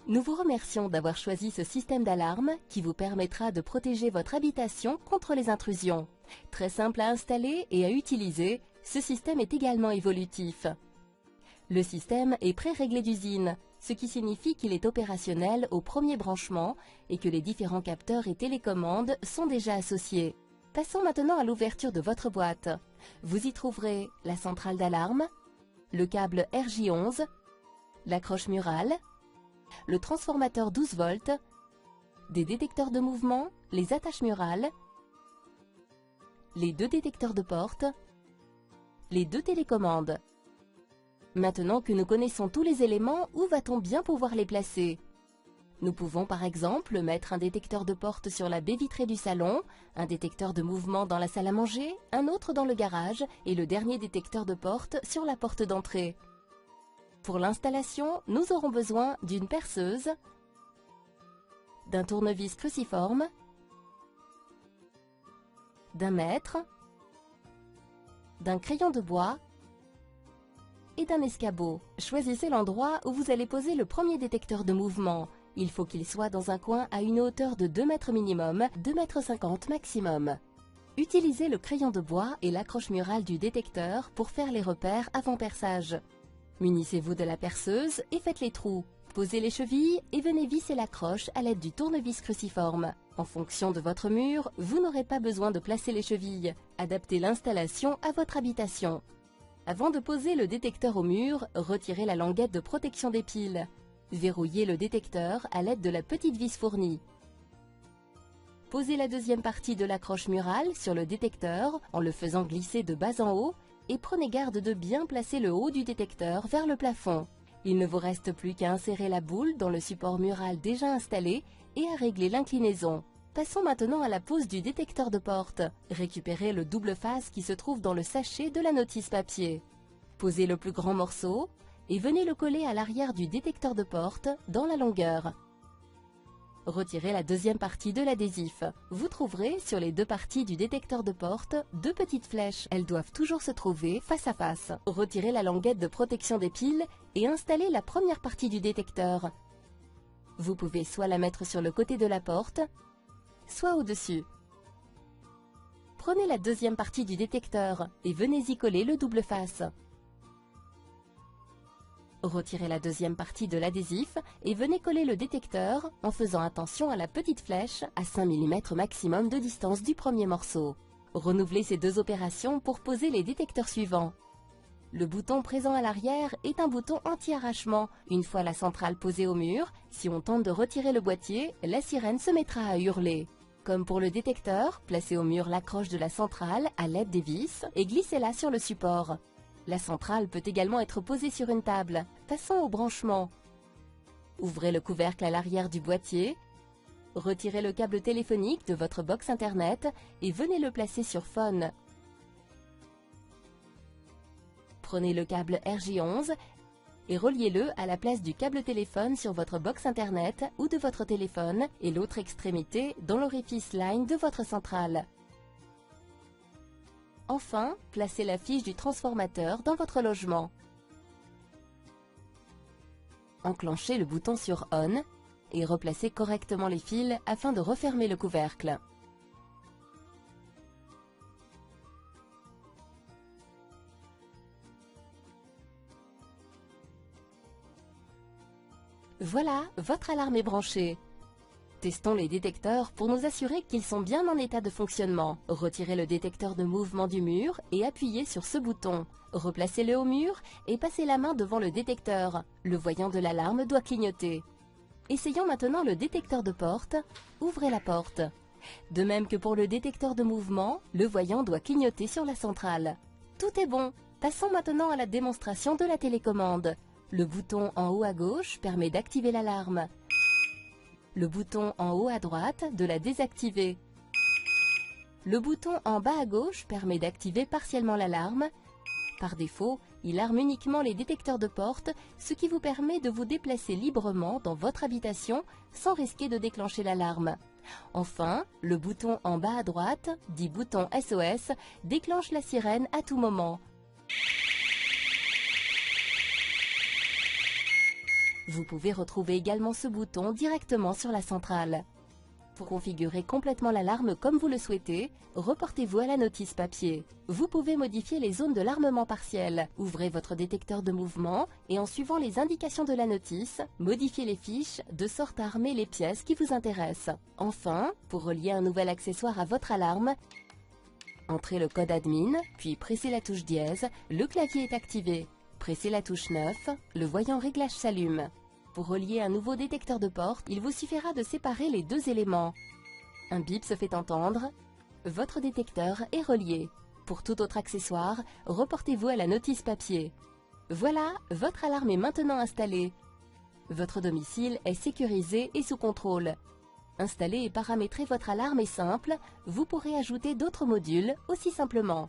Nous vous remercions d'avoir choisi ce système d'alarme qui vous permettra de protéger votre habitation contre les intrusions. Très simple à installer et à utiliser, ce système est également évolutif. Le système est pré-réglé d'usine, ce qui signifie qu'il est opérationnel au premier branchement et que les différents capteurs et télécommandes sont déjà associés. Passons maintenant à l'ouverture de votre boîte. Vous y trouverez la centrale d'alarme, le câble RJ11, l'accroche murale, le transformateur 12 volts, des détecteurs de mouvement, les attaches murales, les 2 détecteurs de porte, les 2 télécommandes. Maintenant que nous connaissons tous les éléments, où va-t-on bien pouvoir les placer? Nous pouvons par exemple mettre un détecteur de porte sur la baie vitrée du salon, un détecteur de mouvement dans la salle à manger, un autre dans le garage et le dernier détecteur de porte sur la porte d'entrée. Pour l'installation, nous aurons besoin d'une perceuse, d'un tournevis cruciforme, d'un mètre, d'un crayon de bois et d'un escabeau. Choisissez l'endroit où vous allez poser le premier détecteur de mouvement. Il faut qu'il soit dans un coin à une hauteur de 2 mètres minimum, 2,50 m maximum. Utilisez le crayon de bois et l'accroche murale du détecteur pour faire les repères avant perçage. Munissez-vous de la perceuse et faites les trous. Posez les chevilles et venez visser l'accroche à l'aide du tournevis cruciforme. En fonction de votre mur, vous n'aurez pas besoin de placer les chevilles. Adaptez l'installation à votre habitation. Avant de poser le détecteur au mur, retirez la languette de protection des piles. Verrouillez le détecteur à l'aide de la petite vis fournie. Posez la deuxième partie de l'accroche murale sur le détecteur en le faisant glisser de bas en haut et prenez garde de bien placer le haut du détecteur vers le plafond. Il ne vous reste plus qu'à insérer la boule dans le support mural déjà installé et à régler l'inclinaison. Passons maintenant à la pose du détecteur de porte. Récupérez le double face qui se trouve dans le sachet de la notice papier. Posez le plus grand morceau et venez le coller à l'arrière du détecteur de porte dans la longueur. Retirez la deuxième partie de l'adhésif. Vous trouverez sur les 2 parties du détecteur de porte 2 petites flèches. Elles doivent toujours se trouver face à face. Retirez la languette de protection des piles et installez la première partie du détecteur. Vous pouvez soit la mettre sur le côté de la porte, soit au-dessus. Prenez la deuxième partie du détecteur et venez y coller le double face. Retirez la deuxième partie de l'adhésif et venez coller le détecteur en faisant attention à la petite flèche à 5 mm maximum de distance du premier morceau. Renouvelez ces 2 opérations pour poser les détecteurs suivants. Le bouton présent à l'arrière est un bouton anti-arrachement. Une fois la centrale posée au mur, si on tente de retirer le boîtier, la sirène se mettra à hurler. Comme pour le détecteur, placez au mur l'accroche de la centrale à l'aide des vis et glissez-la sur le support. La centrale peut également être posée sur une table. Passons au branchement. Ouvrez le couvercle à l'arrière du boîtier. Retirez le câble téléphonique de votre box internet et venez le placer sur Phone. Prenez le câble RJ11 et reliez-le à la place du câble téléphone sur votre box internet ou de votre téléphone et l'autre extrémité dans l'orifice line de votre centrale. Enfin, placez la fiche du transformateur dans votre logement. Enclenchez le bouton sur On et replacez correctement les fils afin de refermer le couvercle. Voilà, votre alarme est branchée. Testons les détecteurs pour nous assurer qu'ils sont bien en état de fonctionnement. Retirez le détecteur de mouvement du mur et appuyez sur ce bouton. Replacez-le au mur et passez la main devant le détecteur. Le voyant de l'alarme doit clignoter. Essayons maintenant le détecteur de porte. Ouvrez la porte. De même que pour le détecteur de mouvement, le voyant doit clignoter sur la centrale. Tout est bon. Passons maintenant à la démonstration de la télécommande. Le bouton en haut à gauche permet d'activer l'alarme. Le bouton en haut à droite de la désactiver. Le bouton en bas à gauche permet d'activer partiellement l'alarme. Par défaut, il arme uniquement les détecteurs de porte, ce qui vous permet de vous déplacer librement dans votre habitation sans risquer de déclencher l'alarme. Enfin, le bouton en bas à droite, dit bouton SOS, déclenche la sirène à tout moment. Vous pouvez retrouver également ce bouton directement sur la centrale. Pour configurer complètement l'alarme comme vous le souhaitez, reportez-vous à la notice papier. Vous pouvez modifier les zones de l'armement partiel. Ouvrez votre détecteur de mouvement et en suivant les indications de la notice, modifiez les fiches de sorte à armer les pièces qui vous intéressent. Enfin, pour relier un nouvel accessoire à votre alarme, entrez le code admin, puis pressez la touche dièse, le clavier est activé. Pressez la touche 9, le voyant réglage s'allume. Pour relier un nouveau détecteur de porte, il vous suffira de séparer les deux éléments. Un bip se fait entendre. Votre détecteur est relié. Pour tout autre accessoire, reportez-vous à la notice papier. Voilà, votre alarme est maintenant installée. Votre domicile est sécurisé et sous contrôle. Installer et paramétrer votre alarme est simple, vous pourrez ajouter d'autres modules aussi simplement.